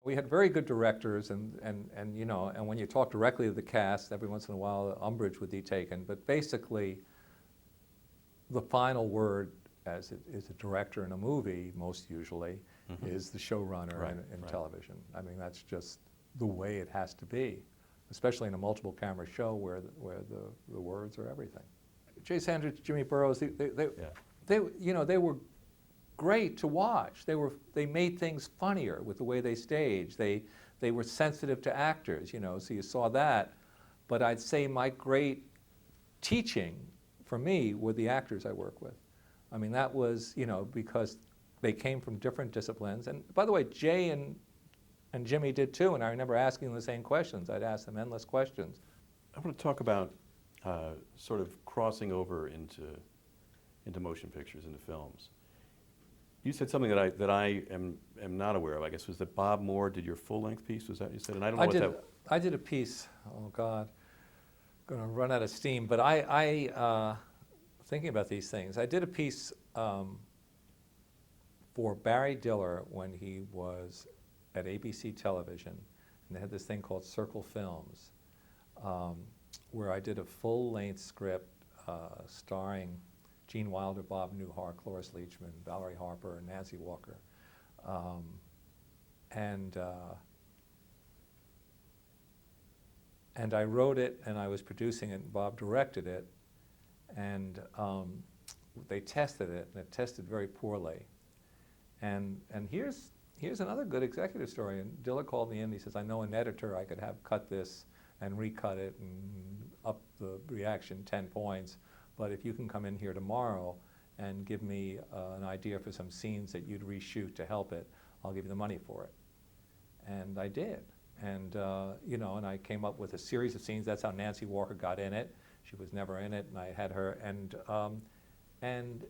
We had very good directors, and you know, and when you talk directly to the cast, every once in a while umbrage would be taken, but basically the final word as it is a director in a movie, most usually, is the showrunner in television. I mean, that's just the way it has to be, especially in a multiple camera show where the words are everything. Jay Sanders, Jimmy Burrows, they you know, they were great to watch. They made things funnier with the way they staged. They were sensitive to actors, you know, so you saw that. But I'd say my great teaching for me were the actors I work with. I mean, that was, you know, because they came from different disciplines. And by the way, Jay and Jimmy did too, and I remember asking them the same questions. I'd ask them endless questions. I want to talk about sort of crossing over into motion pictures, into films. You said something that I am not aware of, I guess, was that Bob Moore did your full-length piece, was that what you said? And I don't know what that... I did a piece, oh God, I'm going to run out of steam, but thinking about these things, I did a piece for Barry Diller when he was at ABC Television, and they had this thing called Circle Films, where I did a full-length script starring Gene Wilder, Bob Newhart, Cloris Leachman, Valerie Harper, and Nancy Walker. And I wrote it, and I was producing it, and Bob directed it, and they tested it, and it tested very poorly. And here's another good executive story, and Diller called me in, and he says, I know an editor I could have cut this and recut it and up the reaction 10 points, but if you can come in here tomorrow and give me an idea for some scenes that you'd reshoot to help it, I'll give you the money for it. And I did. And, you know, and I came up with a series of scenes. That's how Nancy Walker got in it. She was never in it, and I had her. And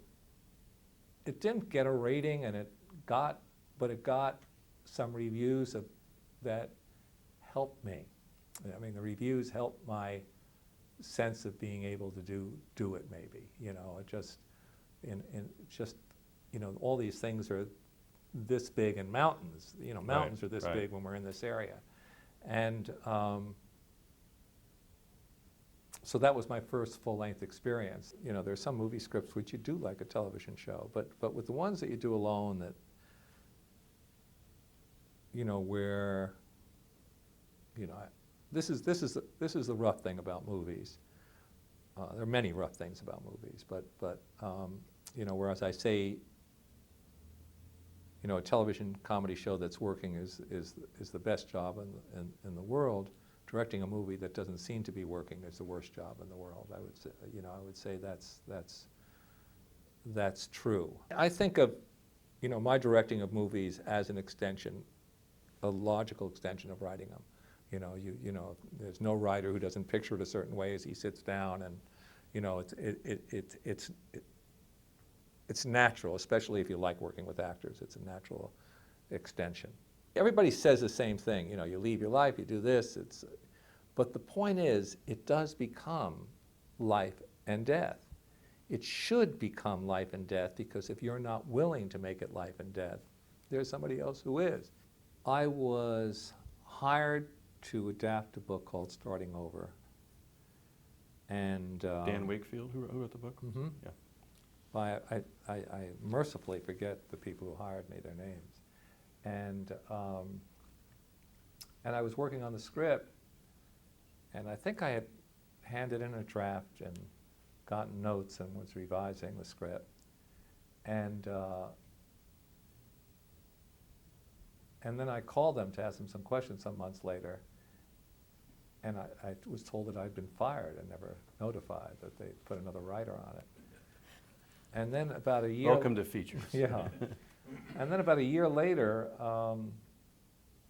it didn't get a rating, and but it got some reviews that helped me. I mean, the reviews helped my sense of being able to do it, maybe. You know, it just, you know, all these things are this big, and mountains, you know, mountains are this big when we're in this area. And so that was my first full-length experience. You know, there's some movie scripts which you do like a television show, but with the ones that you do alone, that, you know, where, you know, this is the rough thing about movies. There are many rough things about movies, but you know, whereas I say, you know, a television comedy show that's working is the best job in the world. Directing a movie that doesn't seem to be working is the worst job in the world. I would say, you know, I would say that's true. I think of, you know, my directing of movies as an extension, a logical extension of writing them. You know, you know, there's no writer who doesn't picture it a certain way as he sits down, and, you know, it's natural, especially if you like working with actors. It's a natural extension. Everybody says the same thing. You know, you leave your life, you do this. But the point is, it does become life and death. It should become life and death, because if you're not willing to make it life and death, there's somebody else who is. I was hired to adapt a book called Starting Over. And Dan Wakefield, who wrote the book? Mm-hmm. Yeah. I mercifully forget the people who hired me, their names. And I was working on the script, and I think I had handed in a draft and gotten notes and was revising the script. And then I called them to ask them some questions some months later, and I was told that I'd been fired and never notified that they put another writer on it. And then about a year... Welcome to features. Yeah. And then about a year later,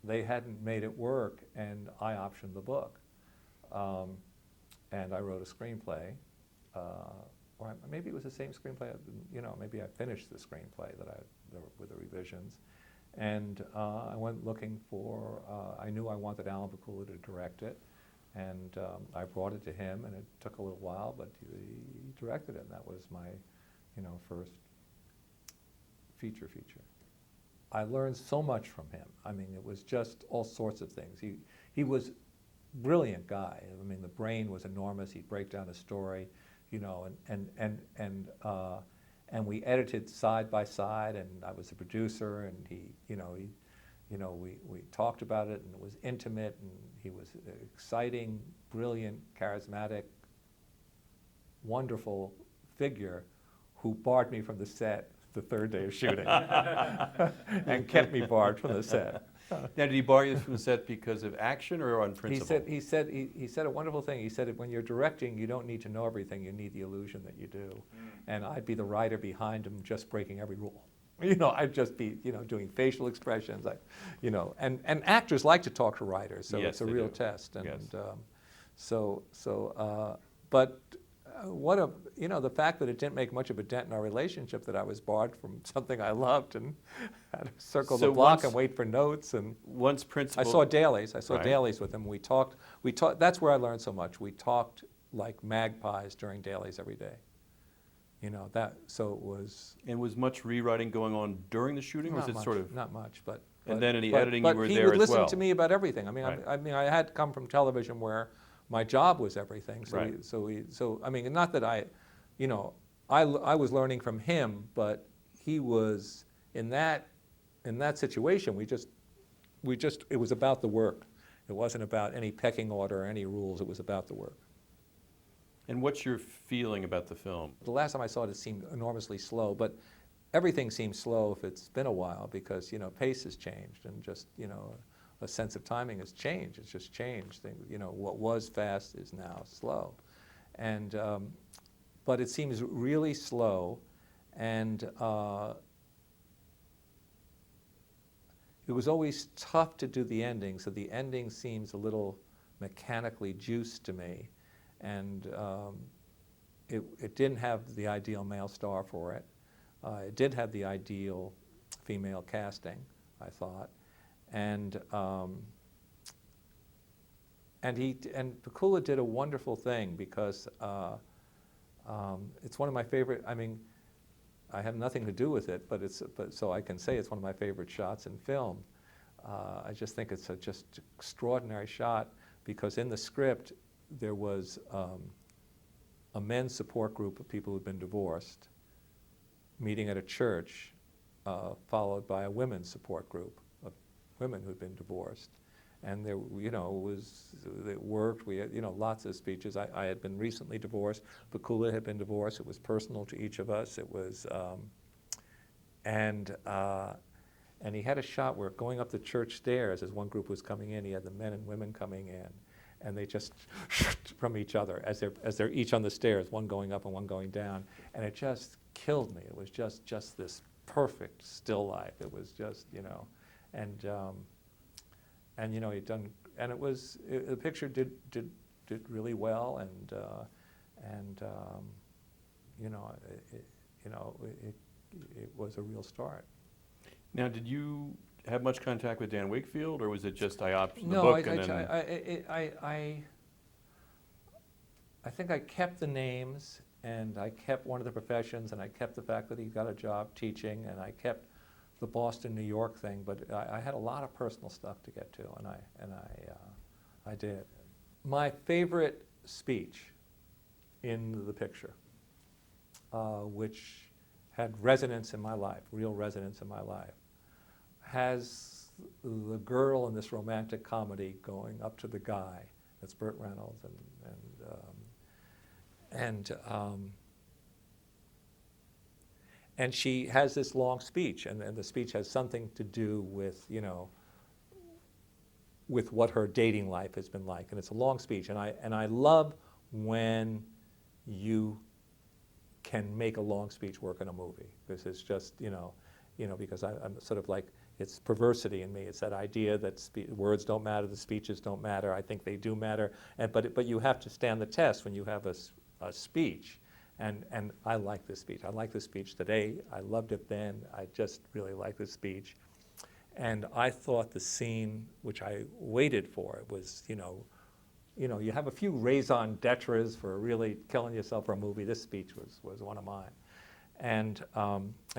they hadn't made it work, and I optioned the book. And I wrote a screenplay, or maybe it was the same screenplay, you know, maybe I finished the screenplay with the revisions. And I went looking for, I knew I wanted Alan Pakula to direct it, and I brought it to him, and it took a little while, but he directed it, and that was my, you know, first feature. I learned so much from him. I mean, it was just all sorts of things. He was brilliant guy. I mean, the brain was enormous. He'd break down a story, you know, and we edited side by side, and I was the producer, and we talked about it, and it was intimate, and he was exciting, brilliant, charismatic, wonderful figure who barred me from the set the third day of shooting and kept me barred from the set. Now, did he bar you from the set because of action or on principle? He said a wonderful thing. He said that when you're directing, you don't need to know everything. You need the illusion that you do. And I'd be the writer behind him, just breaking every rule. You know, I'd just be, you know, doing facial expressions, and actors like to talk to writers, so Yes, it's a they real do. test. And Yes. but the fact that it didn't make much of a dent in our relationship, that I was barred from something I loved and had to circle the So block once- and wait for notes. And Once principle. I saw dailies Right. with him. We talked, that's where I learned so much. We talked like magpies during dailies every day. You know, so it was. And was much rewriting going on during the shooting, or was Not it much, sort of? not much, but. And then in the but- editing, but you were he there would as listen well. to me about everything. I mean, Right. I had come from television where my job was everything. So Right. I mean, not that I was learning from him, but he was in that situation. It was about the work. It wasn't about any pecking order or any rules. It was about the work. And what's your feeling about the film? The last time I saw it, it seemed enormously slow, but everything seems slow if it's been a while, because, you know, pace has changed, and just, you know, a sense of timing has changed. It's just changed. You know, what was fast is now slow. And, but it seems really slow, and it was always tough to do the ending, so the ending seems a little mechanically juiced to me. And it didn't have the ideal male star for it. It did have the ideal female casting, I thought. And Pakula did a wonderful thing, because it's one of my favorite. I mean, I have nothing to do with it, but so I can say it's one of my favorite shots in film. I just think it's a just extraordinary shot, because in the script there was a men's support group of people who'd been divorced meeting at a church, followed by a women's support group of women who'd been divorced. And there, you know, it worked. We had, you know, lots of speeches. I had been recently divorced. Pakula had been divorced. It was personal to each of us. It was, and he had a shot where, going up the church stairs, as one group was coming in, he had the men and women coming in, and they just from each other as they're each on the stairs, one going up and one going down, and it just killed me. It was just this perfect still life. It was just, you know, and you know, he'd done, and the picture did really well, and you know, it was a real start. Now, did you have much contact with Dan Wakefield, or was it just I optioned the No, book and then? I think I kept the names, and I kept one of the professions, and I kept the fact that he got a job teaching, and I kept the Boston, New York thing, but I had a lot of personal stuff to get to, and I did. My favorite speech in the picture, which had resonance in my life, real resonance in my life, has the girl in this romantic comedy going up to the guy. That's Burt Reynolds, and she has this long speech, and the speech has something to do with, you know, with what her dating life has been like, and it's a long speech, and I love when you can make a long speech work in a movie. This is just, you know, because I'm sort of like, it's perversity in me. It's that idea that words don't matter, the speeches don't matter. I think they do matter, but you have to stand the test when you have a speech. And I like this speech. I like this speech today. I loved it then. I just really like this speech. And I thought the scene, which I waited for, it was, you know, you have a few raison d'etres for really killing yourself for a movie. This speech was one of mine. And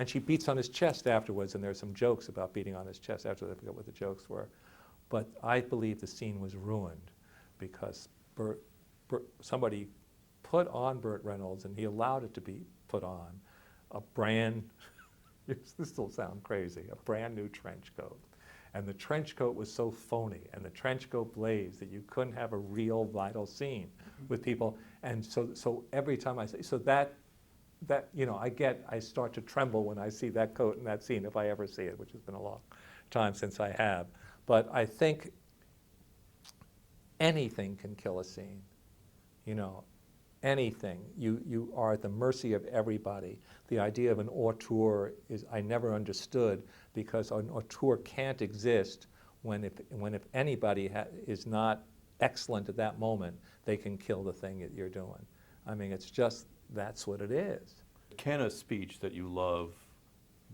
she beats on his chest afterwards, and there's some jokes about beating on his chest afterwards. I forget what the jokes were. But I believe the scene was ruined because somebody put on Burt Reynolds, and he allowed it to be put on, a brand, this will sound crazy, a brand new trench coat. And the trench coat was so phony, and the trench coat blazed, that you couldn't have a real vital scene with people. And so every time I say, so that, you know, I start to tremble when I see that coat in that scene, if I ever see it, which has been a long time since I have. But I think anything can kill a scene, you know, anything. You are at the mercy of everybody. The idea of an auteur is, I never understood, because an auteur can't exist when if anybody is not excellent at that moment, they can kill the thing that you're doing. I mean, it's just, that's what it is. Can a speech that you love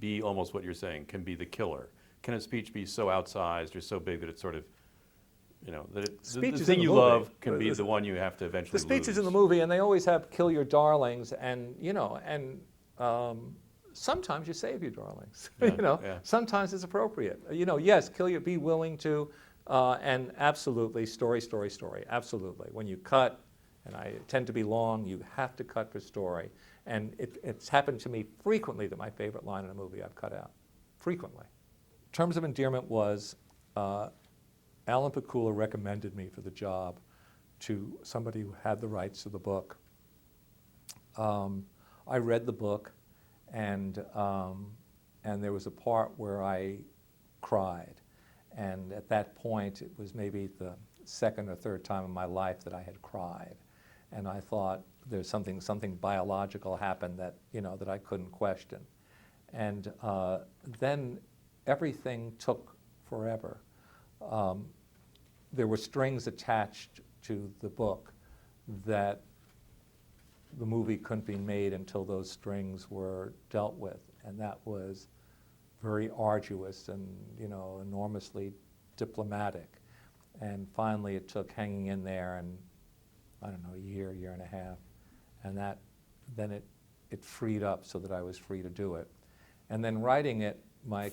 be almost what you're saying, can be the killer? Can a speech be so outsized or so big that it's sort of, you know, that the thing you love can be the one you have to eventually lose? The speeches in the movie, and they always have kill your darlings, and, you know, and sometimes you save your darlings. Yeah, you know, yeah. sometimes it's appropriate. You know, yes, be willing to, and absolutely, story, absolutely. When you cut, and I tend to be long, you have to cut for story. And it's happened to me frequently that my favorite line in a movie I've cut out, frequently. Terms of Endearment was, Alan Pakula recommended me for the job to somebody who had the rights to the book. I read the book, and there was a part where I cried. And at that point, it was maybe the second or third time in my life that I had cried. And I thought, there's something biological happened that, you know, that I couldn't question. And then everything took forever. There were strings attached to the book that the movie couldn't be made until those strings were dealt with. And that was very arduous and, you know, enormously diplomatic. And finally it took hanging in there, and I don't know, a year and a half. And then it freed up so that I was free to do it. And then writing it,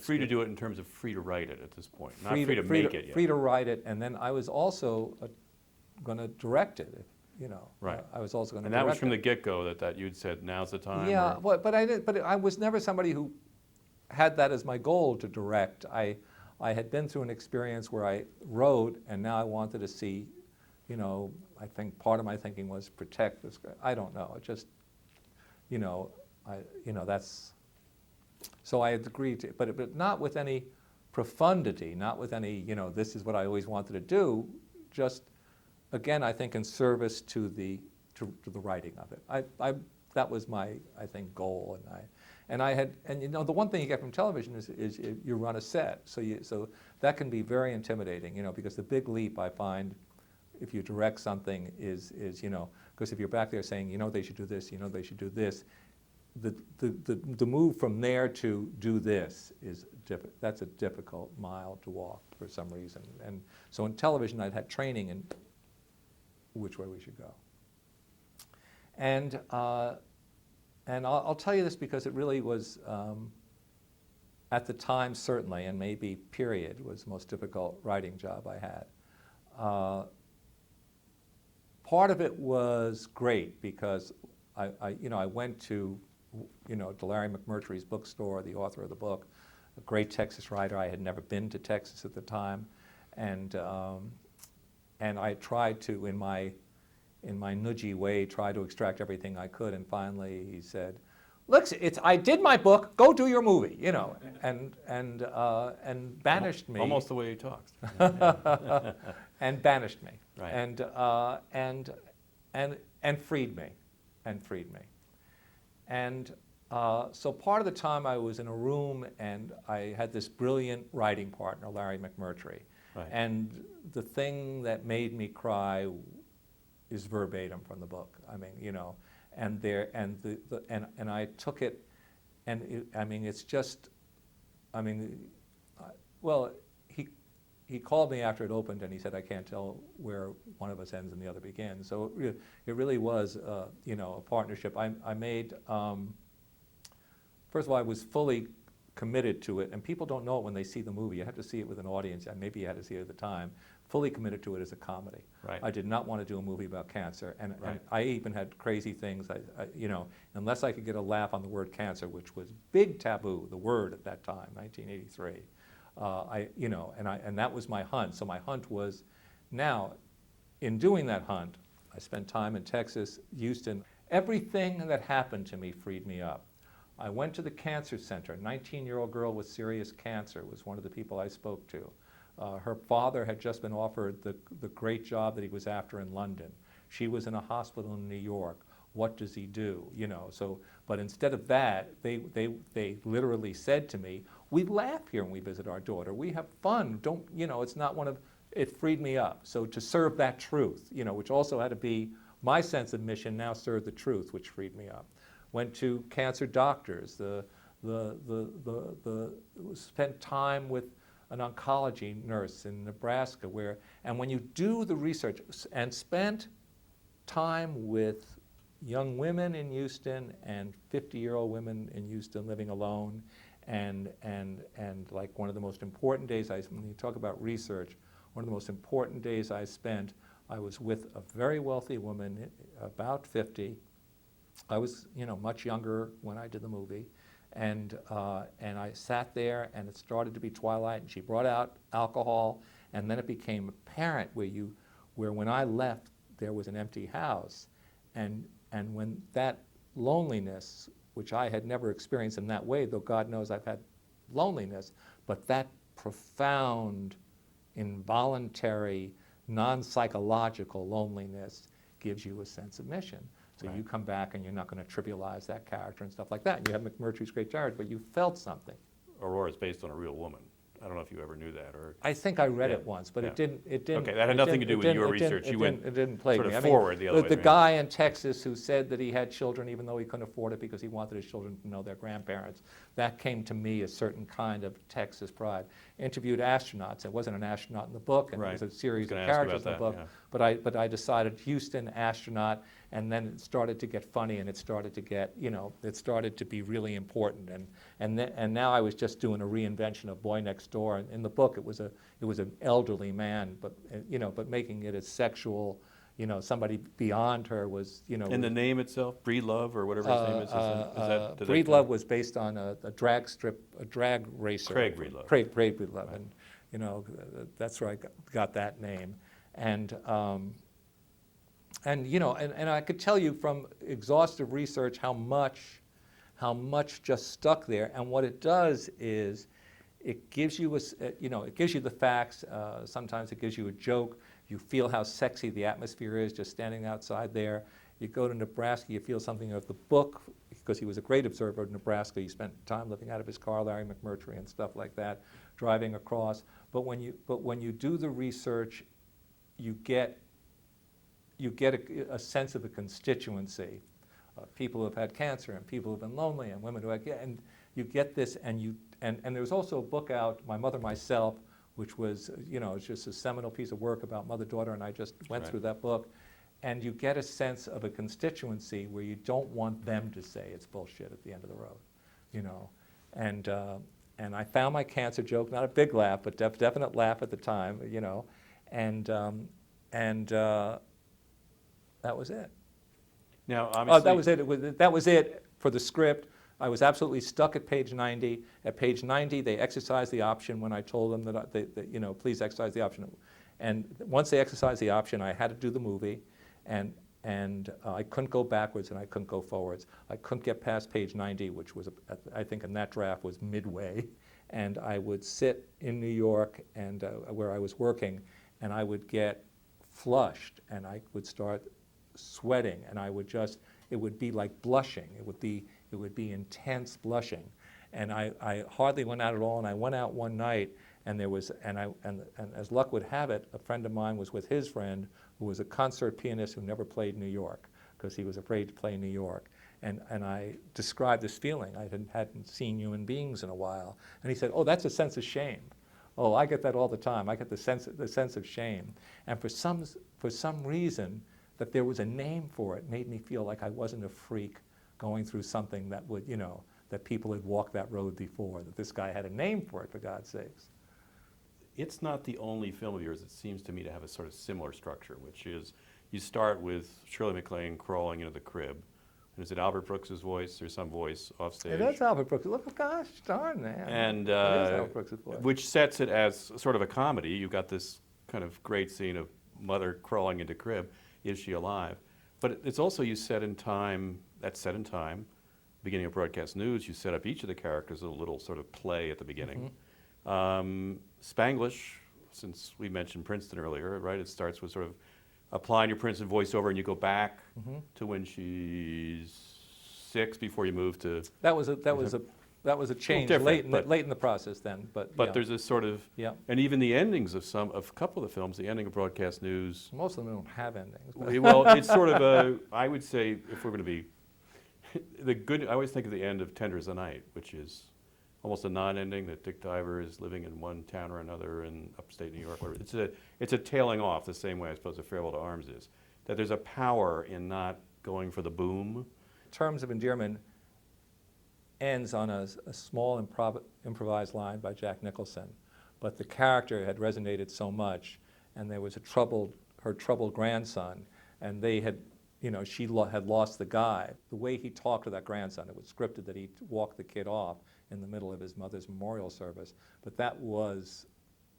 Free to do it in terms of free to write it at this point, not free to make it yet. Free to write it, and then I was also going to direct it, you know. Right. I was also going to direct it. And that was from the get-go that you'd said, now's the time? Yeah, but I was never somebody who had that as my goal to direct. I had been through an experience where I wrote, and now I wanted to see, you know, I think part of my thinking was protect this guy. I don't know. It just, you know, that's. So I had agreed to, but not with any profundity, not with any, you know, this is what I always wanted to do. Just, again, I think in service to the writing of it. That was my, I think, goal, and you know, the one thing you get from television is you run a set, so that can be very intimidating, you know, because the big leap I find, if you direct something, is you know, because if you're back there saying, you know, they should do this, you know, they should do this, the move from there to do this is that's a difficult mile to walk for some reason. And so in television, I'd had training in which way we should go. And I'll tell you this because it really was, at the time certainly, and maybe period, was the most difficult writing job I had. Part of it was great because I went to, you know, to Larry McMurtry's bookstore, the author of the book, a great Texas writer. I had never been to Texas at the time, and I tried to, in my nudgy way, try to extract everything I could. And finally, he said, "Look, I did my book. Go do your movie," you know, and banished me. Almost the way he talks. And banished me. Right. And freed me. And so part of the time I was in a room, and I had this brilliant writing partner, Larry McMurtry. Right. And the thing that made me cry is verbatim from the book. I mean, you know, and I took it, and I mean, it's just, I mean, well, he called me after it opened, and he said, "I can't tell where one of us ends and the other begins." So it really was, you know, a partnership. I made first of all, I was fully committed to it, and people don't know it when they see the movie. You have to see it with an audience, and maybe you had to see it at the time. Fully committed to it as a comedy. Right. I did not want to do a movie about cancer, and Right. I even had crazy things. You know, unless I could get a laugh on the word cancer, which was big taboo, the word at that time, 1983. You know, and that was my hunt. So my hunt was, now, in doing that hunt, I spent time in Texas, Houston. Everything that happened to me freed me up. I went to the cancer center. A 19-year-old girl with serious cancer was one of the people I spoke to. Her father had just been offered the great job that he was after in London. She was in a hospital in New York. What does he do? You know, so, but instead of that, they literally said to me, we laugh here when we visit our daughter. We have fun. Don't, you know, it's not one of, it freed me up. So to serve that truth, you know, which also had to be my sense of mission, now serve the truth, which freed me up. Went to cancer doctors, spent time with an oncology nurse in Nebraska and when you do the research, and spent time with young women in Houston and 50-year-old women in Houston living alone, and like one of the most important days, when you talk about research, one of the most important days I spent, I was with a very wealthy woman, about 50. I was, you know, much younger when I did the movie, and I sat there, and it started to be twilight, and she brought out alcohol, and then it became apparent where when I left, there was an empty house, and when that loneliness, which I had never experienced in that way, though God knows I've had loneliness, but that profound, involuntary, non-psychological loneliness gives you a sense of mission. So Right. you come back and you're not going to trivialize that character and stuff like that. And you have McMurtry's great character, but you felt something. Aurora's based on a real woman. I don't know if you ever knew that, or I think I read Yeah, it once, but yeah. it didn't. Okay, that had nothing to do with your research. You went It didn't plague sort me. of I mean, forward the other way the around. guy in Texas who said that he had children even though he couldn't afford it because he wanted his children to know their grandparents, that came to me a certain kind of Texas pride. Interviewed astronauts. It wasn't an astronaut in the book, and Right. it was a series of I was gonna ask characters in the about book. that, But I decided Houston astronaut, and then it started to get funny, and it started to get, you know, it started to be really important. And now I was just doing a reinvention of Boy Next Door. And in the book, it was an elderly man, but you know, but making it as sexual, you know, somebody beyond her was, you know. And the name itself, Breedlove, or whatever his name is that? Breedlove was based on a drag racer. Craig Breedlove. Craig Breedlove, Right. and you know, that's where I got that name. And you know, and I could tell you from exhaustive research how much just stuck there. And what it does is it gives you you know, it gives you the facts. Sometimes it gives you a joke. You feel how sexy the atmosphere is just standing outside there. You go to Nebraska, you feel something of the book, because he was a great observer of Nebraska. He spent time living out of his car, Larry McMurtry and stuff like that, driving across. But when you do the research, you get a sense of a constituency. People who have had cancer, and people who have been lonely, and women who have, and you get this, and there was also a book out, My Mother, Myself, which was, you know, it's just a seminal piece of work about mother-daughter, and I just went Right. through that book, and you get a sense of a constituency where you don't want them to say it's bullshit at the end of the road, you know, and I found my cancer joke, not a big laugh, but definite laugh at the time, you know, and that was it. Now, obviously, That was it for the script. I was absolutely stuck at page 90. At page 90, they exercised the option when I told them that you know, please exercise the option. And once they exercised the option, I had to do the movie, and I couldn't go backwards and I couldn't go forwards. I couldn't get past page 90, which was, I think, in that draft was midway. And I would sit in New York and where I was working, and I would get flushed, and I would start sweating, and it would be like blushing. It would be intense blushing, and I hardly went out at all. And I went out one night, and as luck would have it, a friend of mine was with his friend, who was a concert pianist who never played New York because he was afraid to play New York. And I described this feeling. I hadn't seen human beings in a while, and he said, "Oh, that's a sense of shame." Oh, I get that all the time. I get the sense of shame, and for some reason, that there was a name for it made me feel like I wasn't a freak going through something that would, you know, that people had walked that road before, that this guy had a name for it, for God's sakes. It's not the only film of yours that seems to me to have a sort of similar structure, which is you start with Shirley Maclaine crawling into the crib. And is it Albert Brooks's voice or some voice off stage? Yeah, that's Albert Brooks. Look, gosh darn, man. And It is Albert Brooks's voice. which sets it as sort of a comedy. You've got this kind of great scene of mother crawling into crib. Is she alive? But it's also you set in time. That's set in time. Beginning of broadcast news, you set up each of the characters a little sort of play at the beginning. Spanglish, since we mentioned Princeton earlier, right? It starts with sort of applying your Princeton voiceover, and you go back to when she's 6 before you move to. That was a change late in the process then, but yeah. There's this sort of, and even the endings of a couple of the films, the ending of broadcast news. Most of them don't have endings. Well, it's sort of a, I would say, if we're going to be, I always think of the end of Tender as the Night, which is almost a non-ending, that Dick Diver is living in one town or another in upstate New York. It's a tailing off the same way I suppose a Farewell to Arms is. That there's a power in not going for the boom. Terms of Endearment ends on a small improvised line by Jack Nicholson, but the character had resonated so much, and there was her troubled grandson, and they had, she had lost the guy. The way he talked to that grandson, it was scripted that he walked the kid off in the middle of his mother's memorial service, but that was,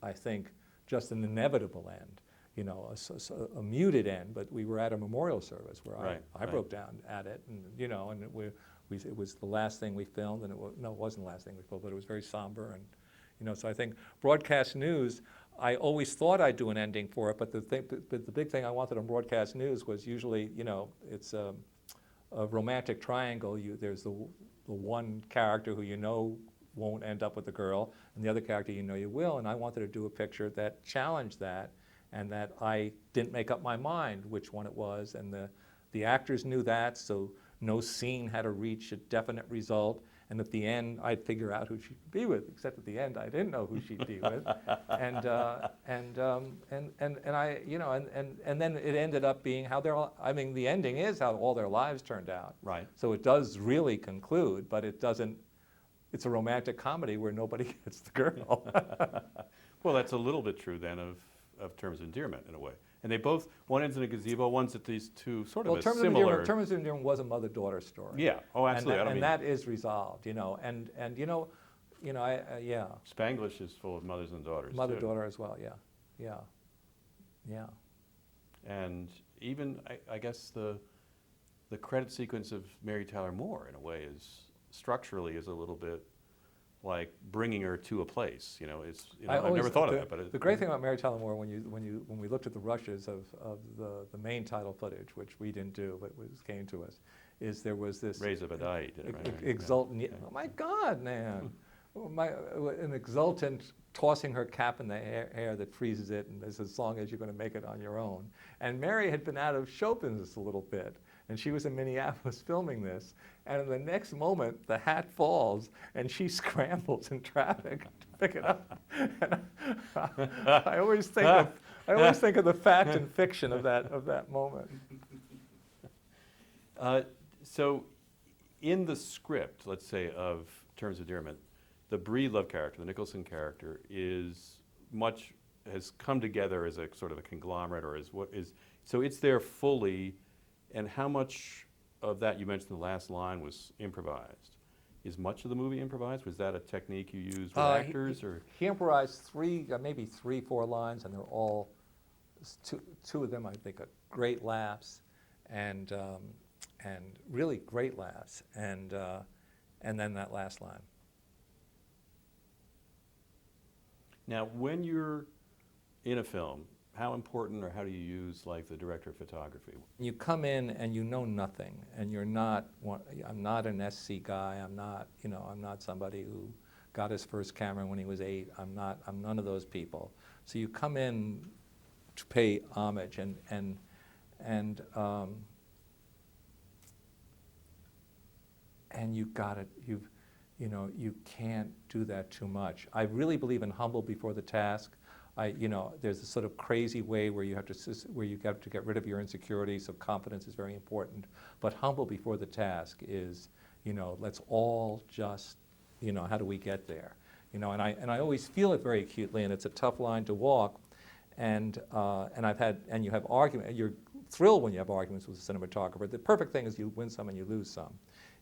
I think, just an inevitable end. A muted end, but we were at a memorial service where I broke down at it, and and it was the last thing we filmed, and it wasn't the last thing we filmed, but it was very somber, and so I think broadcast news, I always thought I'd do an ending for it, but the big thing I wanted on broadcast news was usually, it's a romantic triangle. There's the one character who won't end up with the girl, and the other character you will, and I wanted to do a picture that challenged that, and that I didn't make up my mind which one it was, and the actors knew that, so no scene had to reach a definite result, and at the end I'd figure out who she'd be with, except at the end I didn't know who she'd be with, and then it ended up being how the ending is how all their lives turned out. Right. So it does really conclude, but it doesn't. It's a romantic comedy where nobody gets the girl. Well, that's a little bit true then of Terms of Endearment in a way. And they both, one ends in a gazebo, one's at these two sort of similar. Terms of Endearment was a mother-daughter story. Yeah. Oh, absolutely. And that is resolved, yeah. Spanglish is full of mothers and daughters. Mother-daughter as well, yeah. And even I guess the credit sequence of Mary Tyler Moore in a way is structurally is a little bit like bringing her to a place. I've never thought of that. But the great thing about Mary Tyler Moore, when we looked at the rushes of the main title footage, which we didn't do, but came to us, is there was this Raise of a Die, exultant. Yeah. Oh my God, man! An exultant tossing her cap in the air that freezes it, and as long as you're going to make it on your own. And Mary had been out of show business a little bit, and she was in Minneapolis filming this, and in the next moment, the hat falls, and she scrambles in traffic to pick it up. I always think of the fact and fiction of that moment. So, in the script, let's say, of Terms of Endearment, the Breedlove character, the Nicholson character, has come together as a sort of a conglomerate, or so it's there fully. And how much of that you mentioned in the last line was improvised? Is much of the movie improvised? Was that a technique you used with actors? He improvised maybe 3-4 lines, and they're all, two of them I think are great laughs, and really great laughs, and then that last line. Now, when you're in a film, how important or how do you use like the director of photography? You come in and you know nothing, and you're not. I'm not an SC guy. I'm not somebody who got his first camera when he was 8. I'm none of those people. So you come in to pay homage, and you got it. You can't do that too much. I really believe in humble before the task. There's a sort of crazy way where you have to get rid of your insecurities, so confidence is very important. But humble before the task is let's all just, how do we get there? And I always feel it very acutely, and it's a tough line to walk. And you have argument. You're thrilled when you have arguments with a cinematographer. The perfect thing is you win some and you lose some.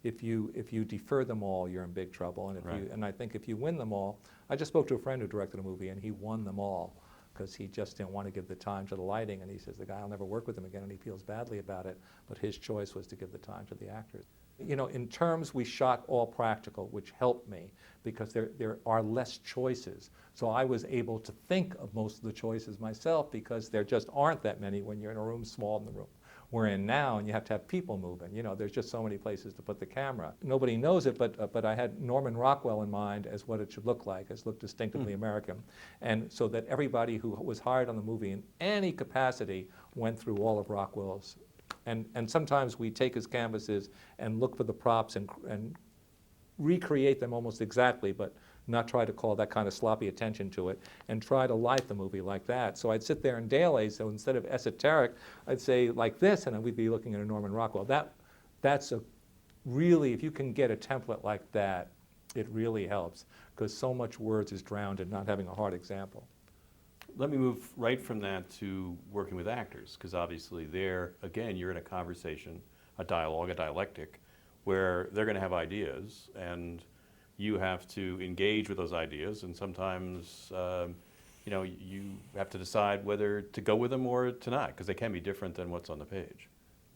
If you defer them all, you're in big trouble. And I think if you win them all, I just spoke to a friend who directed a movie, and he won them all because he just didn't want to give the time to the lighting. And he says the guy will never work with him again, and he feels badly about it. But his choice was to give the time to the actors. In terms, we shot all practical, which helped me because there are less choices. So I was able to think of most of the choices myself because there just aren't that many when you're in a room small in the room we're in now, and you have to have people moving. There's just so many places to put the camera. Nobody knows it, but I had Norman Rockwell in mind as what it should look like, as look distinctively American. And so that everybody who was hired on the movie in any capacity went through all of Rockwell's. And sometimes we take his canvases and look for the props and recreate them almost exactly, but not try to call that kind of sloppy attention to it, and try to light the movie like that. So I'd sit there in daily, so instead of esoteric, I'd say like this, and we'd be looking at a Norman Rockwell. That's a really, if you can get a template like that, it really helps, because so much words is drowned in not having a hard example. Let me move right from that to working with actors, because obviously there, again, you're in a conversation, a dialogue, a dialectic, where they're going to have ideas, and you have to engage with those ideas, and sometimes you have to decide whether to go with them or to not, because they can be different than what's on the page,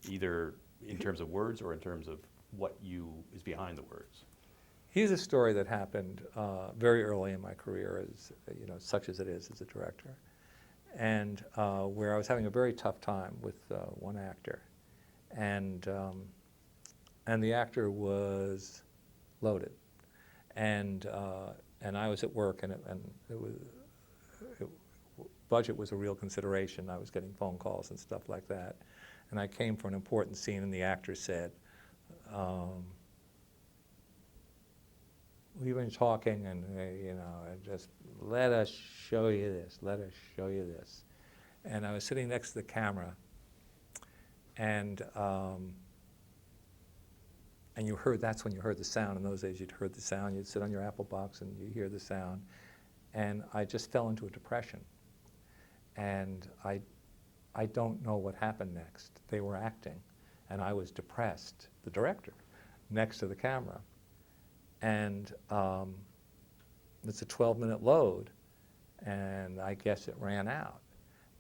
either in terms of words or in terms of what is behind the words. Here's a story that happened very early in my career, as such as it is as a director, and where I was having a very tough time with one actor, and the actor was loaded, and I was at work, and budget was a real consideration. I was getting phone calls and stuff like that, and I came for an important scene, and the actor said, we've been talking, and just let us show you this. Let us show you this. And I was sitting next to the camera, and that's when you heard the sound. In those days, you'd heard the sound. You'd sit on your Apple box, and you hear the sound. And I just fell into a depression. And I don't know what happened next. They were acting, and I was depressed, the director, next to the camera. And it's a 12-minute load, and I guess it ran out.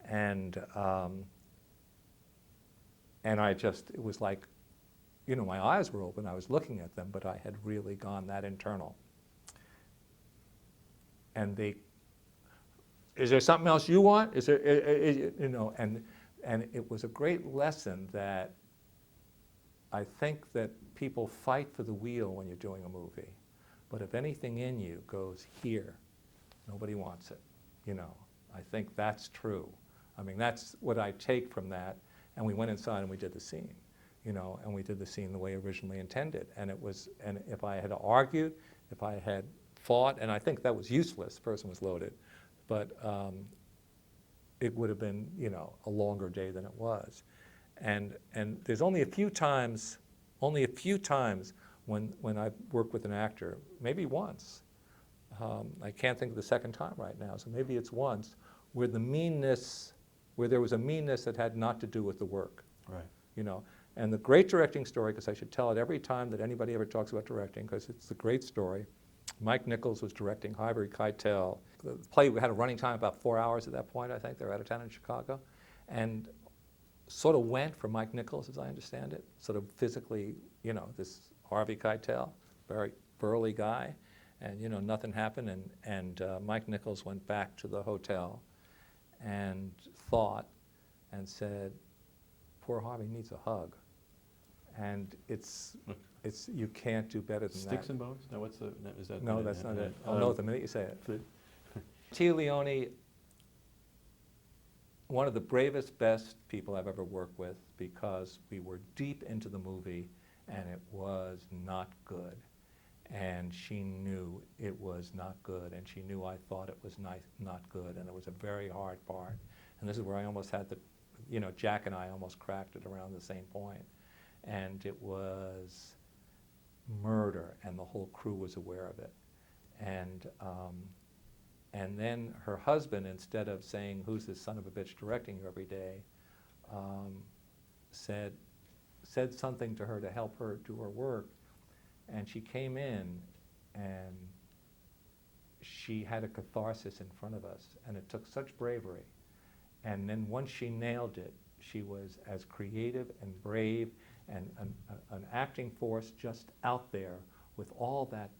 And it was like, my eyes were open, I was looking at them, but I had really gone that internal. And is there something else you want? Is there, and it was a great lesson that I think that people fight for the wheel when you're doing a movie, but if anything in you goes here, nobody wants it. I think that's true. I mean, that's what I take from that. And we went inside and we did the scene, and we did the scene the way originally intended. And if I had argued, if I had fought, and I think that was useless, the person was loaded, but it would have been, a longer day than it was. And there's only a few times when I've worked with an actor, maybe once. I can't think of the second time right now, so maybe it's once, where there was a meanness that had not to do with the work. Right. And the great directing story, because I should tell it every time that anybody ever talks about directing, because it's a great story. Mike Nichols was directing Harvey Keitel. The play had a running time about 4 hours at that point, I think. They were out of town in Chicago. And sort of went for Mike Nichols, as I understand it, sort of physically, this Harvey Keitel, very burly guy, and nothing happened, and Mike Nichols went back to the hotel and thought and said, poor Harvey needs a hug. And you can't do better than that. Sticks and bones? No, is that? No, that's not it. I'll know it the minute you say it. Tia Leone, one of the bravest, best people I've ever worked with, because we were deep into the movie and it was not good. And she knew it was not good, and she knew I thought it was not good, and it was a very hard part. And this is where I almost had Jack and I almost cracked it around the same point. And it was murder, and the whole crew was aware of it. And then her husband, instead of saying, "Who's this son of a bitch directing you every day," said something to her to help her do her work. And she came in, and she had a catharsis in front of us, and it took such bravery. And then once she nailed it, she was as creative and brave and an acting force just out there with all that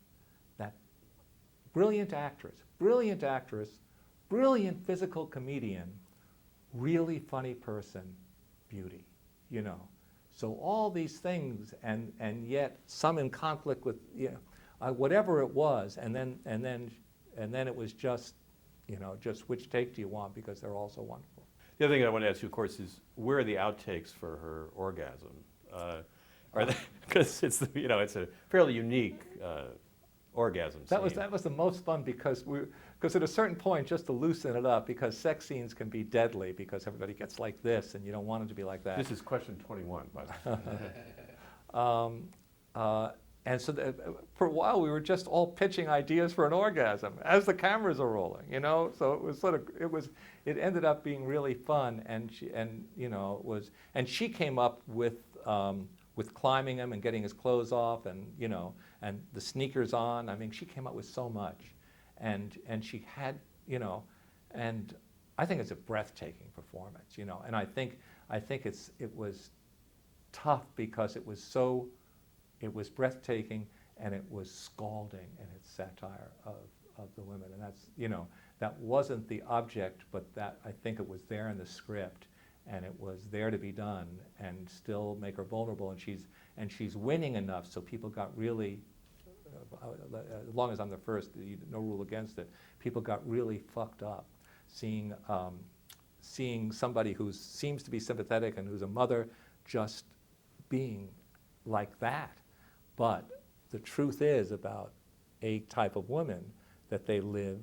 brilliant actress, brilliant physical comedian, really funny person, beauty, you know. So all these things, and yet some in conflict with, you know, whatever it was, and then it was just, you know, just which take do you want, because they're all so wonderful. The other thing I want to ask you, of course, is where are the outtakes for her orgasm? Are they, because it's, you know, it's a fairly unique orgasm scene. That was the most fun, because at a certain point, just to loosen it up, because sex scenes can be deadly because everybody gets like this, and you don't want it to be like that. This is question 21, by the way. And so for a while, we were just all pitching ideas for an orgasm as the cameras are rolling, you know. So it was it ended up being really fun, and she came up with climbing him and getting his clothes off, and you know, and the sneakers on. I mean, she came up with so much, and she had, you know, and I think it's a breathtaking performance, you know. And I think it was tough because it was breathtaking, and it was scalding in its satire of the women. And that's, you know, that wasn't the object, but that, I think it was there in the script, and it was there to be done, and still make her vulnerable. And she's winning enough so people got really, as long as I'm the first, no rule against it, people got really fucked up seeing somebody who seems to be sympathetic and who's a mother just being like that. But the truth is about a type of woman that they live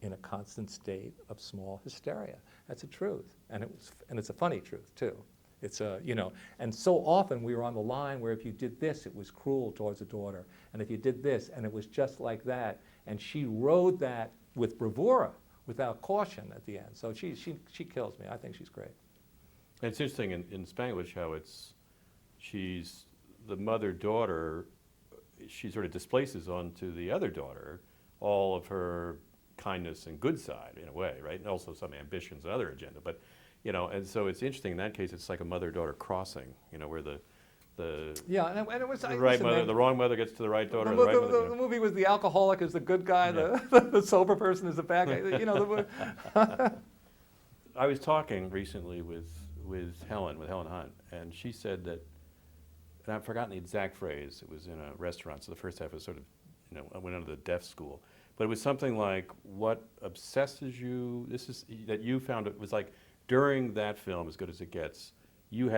in a constant state of small hysteria. That's a truth, and it's a funny truth too. It's a, you know, and so often we were on the line where if you did this, it was cruel towards a daughter, and if you did this, and it was just like that. And she rode that with bravura, without caution at the end. So she kills me. I think she's great. And it's interesting in Spanglish how she's the mother-daughter, she sort of displaces onto the other daughter all of her kindness and good side in a way, right? And also some ambitions and other agenda. But, you know, and so it's interesting in that case, it's like a mother-daughter crossing, you know, where the yeah, and it was the right mother, the wrong mother gets to the right daughter. The right mother, the movie was the alcoholic is the good guy, yeah. the sober person is the bad guy. You know, I was talking recently with Helen Hunt, and she said that, and I've forgotten the exact phrase. It was in a restaurant, so the first half was sort of, you know, I went under the deaf school. But it was something like, what obsesses you, that you found it was like, during that film, As Good as It Gets, you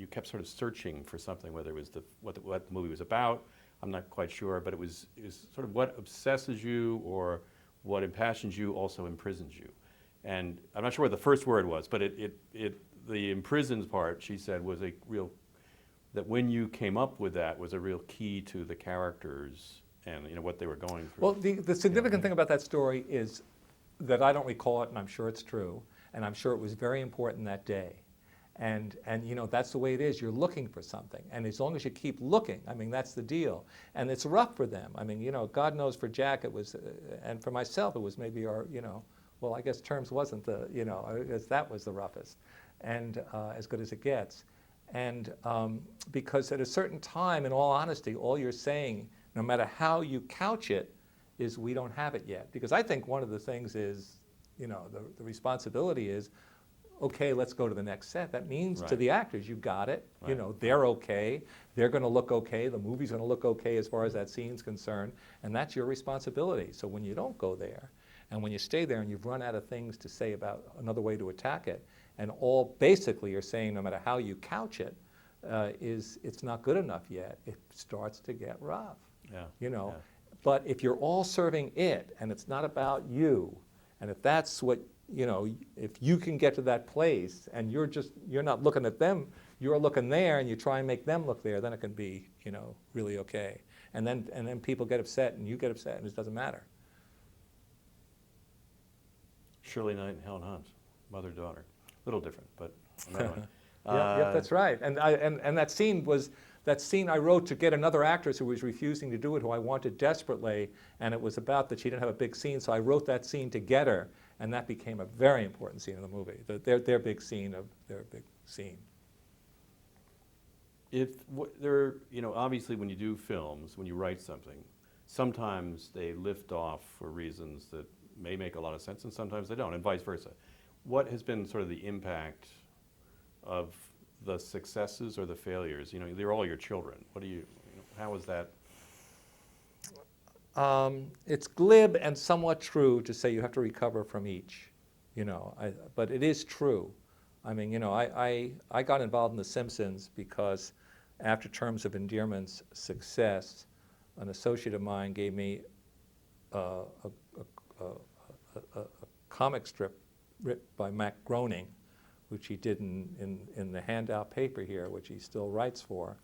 kept sort of searching for something, whether it was what the movie was about, I'm not quite sure, but it was sort of what obsesses you or what impassions you also imprisons you. And I'm not sure what the first word was, but the imprisons part, she said, was a real, that when you came up with that was a real key to the characters and, you know, what they were going through. Well, the significant thing about that story is that I don't recall it, and I'm sure it's true, and I'm sure it was very important that day. And you know, that's the way it is. You're looking for something, and as long as you keep looking, I mean, that's the deal. And it's rough for them. I mean, you know, God knows for Jack it was, and for myself it was maybe our, you know, well, I guess Terms wasn't the, you know, I guess that was the roughest, and As Good as It Gets. And because at a certain time, in all honesty, all you're saying, no matter how you couch it, is we don't have it yet. Because I think one of the things is, you know, the responsibility is, okay, let's go to the next set. That means to the actors, you got it. Right. You know, they're okay. They're going to look okay. The movie's going to look okay as far as that scene's concerned. And that's your responsibility. So when you don't go there, and when you stay there and you've run out of things to say about another way to attack it, and all basically you're saying, no matter how you couch it, it's not good enough yet, it starts to get rough. Yeah. You know, yeah. But if you're all serving it, and it's not about you, and if that's what, you know, if you can get to that place and you're not looking at them, you're looking there and you try and make them look there, then it can be, you know, really okay. and then people get upset, and you get upset, and it doesn't matter. Shirley Knight and Helen Hunt, mother-daughter. A little different, but another one. Yeah, that's right. And that scene I wrote to get another actress who was refusing to do it, who I wanted desperately, and it was about that she didn't have a big scene, so I wrote that scene to get her, and that became a very important scene in the movie. Their big scene. Obviously when you do films, when you write something, sometimes they lift off for reasons that may make a lot of sense, and sometimes they don't, and vice versa. What has been sort of the impact of the successes or the failures? They're all your children. How is that? It's glib and somewhat true to say you have to recover from each, but it is true. I mean, I got involved in The Simpsons because after Terms of Endearment's success, an associate of mine gave me a comic strip written by Mac Groening, which he did in the handout paper here, which he still writes for,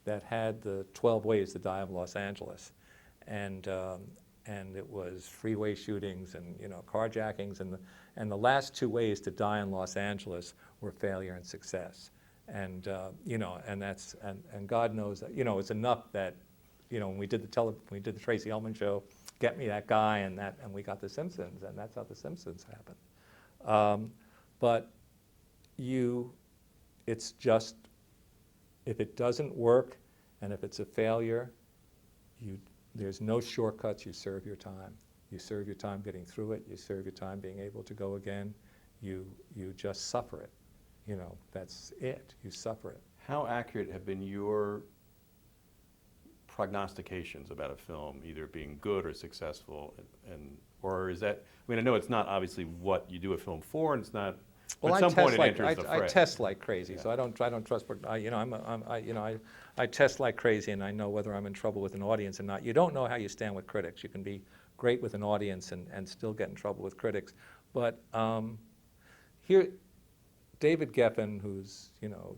that had the 12 ways to die of Los Angeles. And it was freeway shootings and carjackings, and the last 2 ways to die in Los Angeles were failure and success. And and God knows that it's enough that when we did the Tracy Ullman show, get me that guy, and we got The Simpsons, and that's how The Simpsons happened. But it's just, if it doesn't work and if it's a failure, there's no shortcuts. You serve your time. You serve your time getting through it. You serve your time being able to go again. You just suffer it. That's it. You suffer it. How accurate have been your prognostications about a film, either being good or successful, or is that? I mean, I know it's not obviously what you do a film for, and it's not. Well, at some point it enters the fray. I test like crazy, Yeah. so I don't trust. I test like crazy, and I know whether I'm in trouble with an audience or not. You don't know how you stand with critics. You can be great with an audience and still get in trouble with critics. But here, David Geffen, who's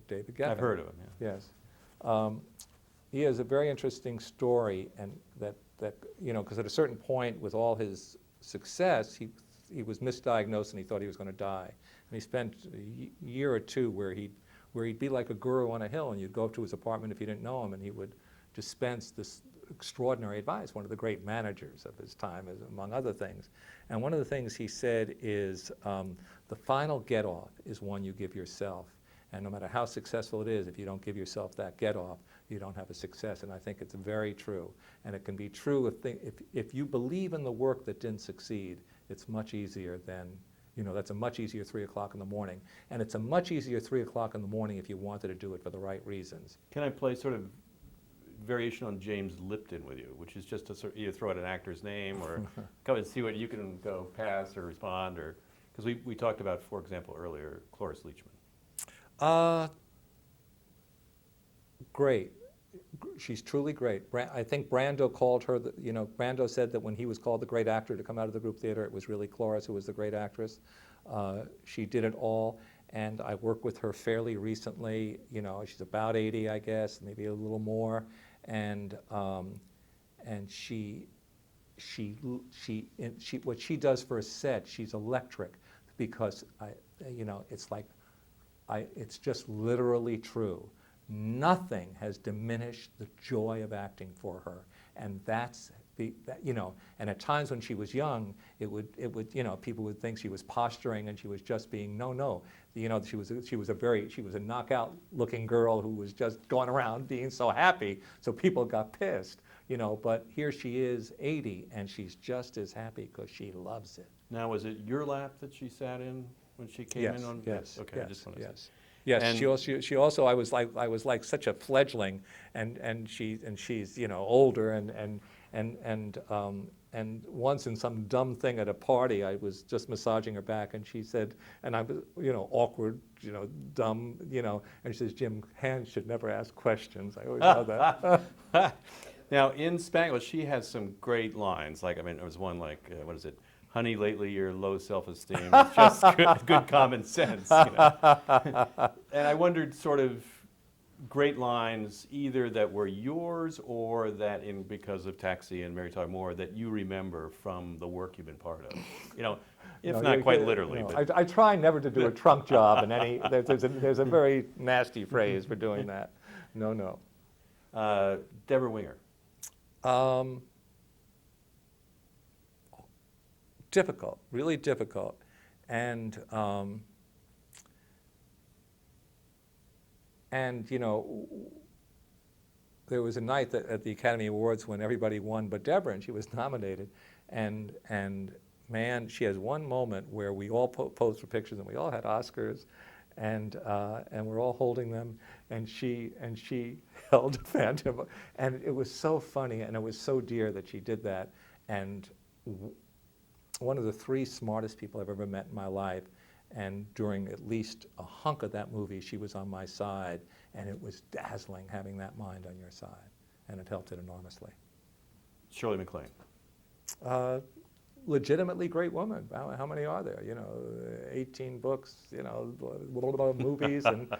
David Geffen. I've heard of him. Yeah. Yes, he has a very interesting story, and that because at a certain point with all his success, he was misdiagnosed and he thought he was going to die. And he spent a year or two where he'd be like a guru on a hill, and you'd go up to his apartment if you didn't know him, and he would dispense this extraordinary advice, one of the great managers of his time, among other things. And one of the things he said is, the final get-off is one you give yourself. And no matter how successful it is, if you don't give yourself that get-off, you don't have a success. And I think it's very true. And it can be true if you believe in the work that didn't succeed, it's much easier than, that's a much easier 3 o'clock in the morning. And it's a much easier 3 o'clock in the morning if you wanted to do it for the right reasons. Can I play sort of variation on James Lipton with you, which is just to sort of either throw out an actor's name or come and see what you can go pass or respond, or because we talked about, for example, earlier, Cloris Leachman. Great. She's truly great. I think Brando called her, Brando said that when he was called the great actor to come out of the group theater, it was really Cloris who was the great actress. She did it all, and I worked with her fairly recently. She's about 80, I guess, maybe a little more, and she what she does for a set, she's electric, because it's just literally true. Nothing has diminished the joy of acting for her, and and at times when she was young, it would people would think she was posturing and she was just being she was a knockout looking girl who was just going around being so happy, so people got pissed, but here she is 80 and she's just as happy because she loves it. Now, was it your lap that she sat in when she came in on? Yes. Okay, yes, I just want to yes. Yes, and she also I was like such a fledgling, and she's older, and once in some dumb thing at a party, I was just massaging her back, and she said, and I was awkward, dumb, and she says, "Jim, hands should never ask questions." I always know that. Now in Spanglish, she has some great lines. Like, there was one like, what is it? "Honey, lately your low self-esteem is just good common sense." And I wondered, sort of, great lines either that were yours or that because of Taxi and Mary Tyler Moore that you remember from the work you've been part of? You know, if No, not you- quite you- literally, no, but I try never to do a trunk job in any. There's a very nasty phrase for doing that. No, no. Deborah Winger. Difficult, really difficult, and you know, there was a night that at the Academy Awards when everybody won but Deborah, and she was nominated, and man, she has one moment where we all posed for pictures, and we all had Oscars, and we're all holding them, and she held Phantom, and it was so funny, and it was so dear that she did that, and one of the three smartest people I've ever met in my life, and during at least a hunk of that movie, she was on my side, and it was dazzling having that mind on your side, and it helped it enormously. Shirley Maclaine. Legitimately great woman. How many are there? You know, 18 books, you know, movies, and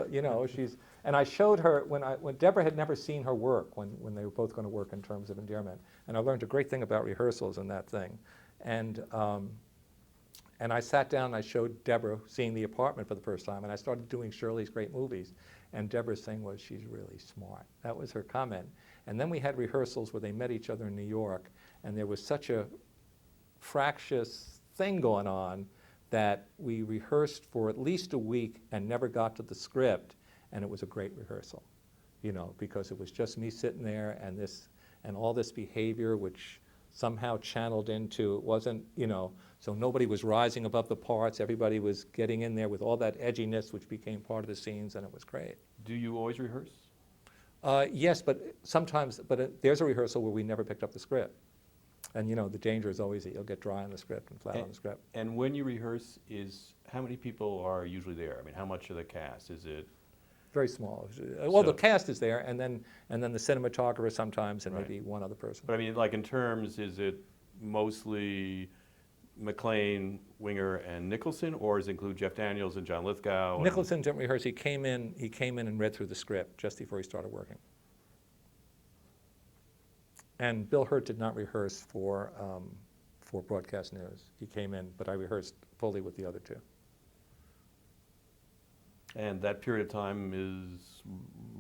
you know, she's. And I showed her when Deborah had never seen her work when they were both going to work in terms of Endearment, and I learned a great thing about rehearsals in that thing, and I sat down and I showed Deborah seeing The Apartment for the first time, and I started doing Shirley's great movies, and Deborah's thing was, she's really smart. That was her comment. And then we had rehearsals where they met each other in New York, and there was such a fractious thing going on that we rehearsed for at least a week and never got to the script, and it was a great rehearsal, you know, because it was just me sitting there and all this behavior which somehow channeled into, it wasn't, you know, so nobody was rising above the parts, everybody was getting in there with all that edginess which became part of the scenes, and it was great. Do you always rehearse? Yes, but sometimes, there's a rehearsal where we never picked up the script. And you know, the danger is always that you'll get dry on the script and flat on the script. And when you rehearse, how many people are usually there? I mean, how much of the cast is it? Very small. Well, the So- cast is there, and then the cinematographer sometimes, and Right. maybe one other person. But I mean, like in terms, is it mostly Maclaine, Winger, and Nicholson, or does it include Jeff Daniels and John Lithgow? And Nicholson didn't rehearse. He came in and read through the script just before he started working. And Bill Hurt did not rehearse for broadcast news. He came in, but I rehearsed fully with the other two. And that period of time is,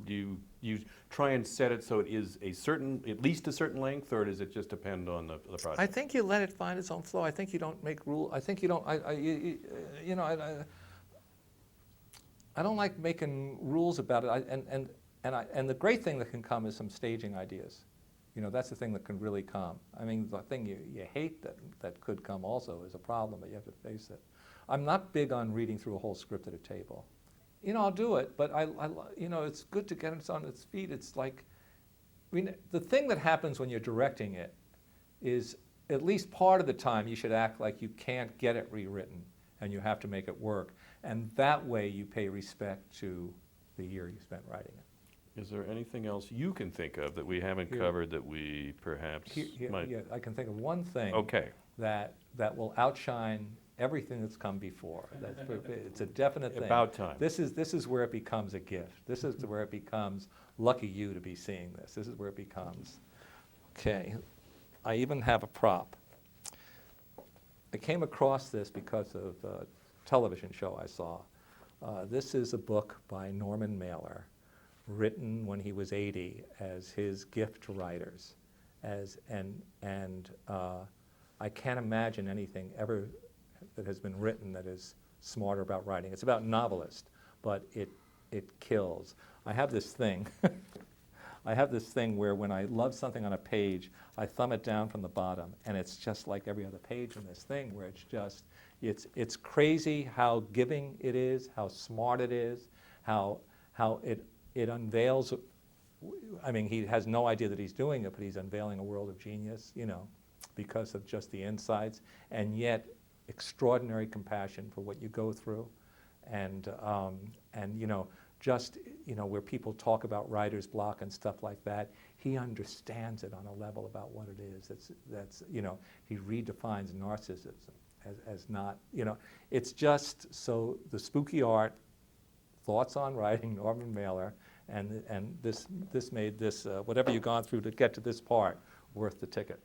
do you try and set it so it is at least a certain length, or does it just depend on the project? I think you let it find its own flow. I think you don't make rules. I think you don't. You know, I don't like making rules about it. And the great thing that can come is some staging ideas. You know, that's the thing that can really come. I mean, the thing you hate that could come also is a problem, but you have to face it. I'm not big on reading through a whole script at a table. You know, I'll do it, but you know, it's good to get it on its feet. It's like, I mean, the thing that happens when you're directing it is at least part of the time you should act like you can't get it rewritten and you have to make it work. And that way you pay respect to the year you spent writing it. Is there anything else you can think of that we haven't covered that we perhaps might? Yeah, I can think of one thing Okay. that will outshine everything that's come before. It's a definite thing. About time. This is where it becomes a gift. This is where it becomes, lucky you to be seeing this. This is where it becomes. Okay, I even have a prop. I came across this because of a television show I saw. This is a book by Norman Mailer, written when he was 80 as his gift to writers. I can't imagine anything ever that has been written that is smarter about writing. It's about novelists, but it kills. I have this thing. I have this thing where when I love something on a page, I thumb it down from the bottom, and it's just like every other page in this thing, where it's just, it's crazy how giving it is, how smart it is, how it unveils. I mean, he has no idea that he's doing it, but he's unveiling a world of genius, you know, because of just the insights, and yet extraordinary compassion for what you go through, and you know, just, you know, where people talk about writer's block and stuff like that, he understands it on a level about what it is. That's you know, he redefines narcissism as not, you know, it's just so the spooky art, thoughts on writing, Norman Mailer, and this made this, whatever you've gone through to get to this part, worth the ticket.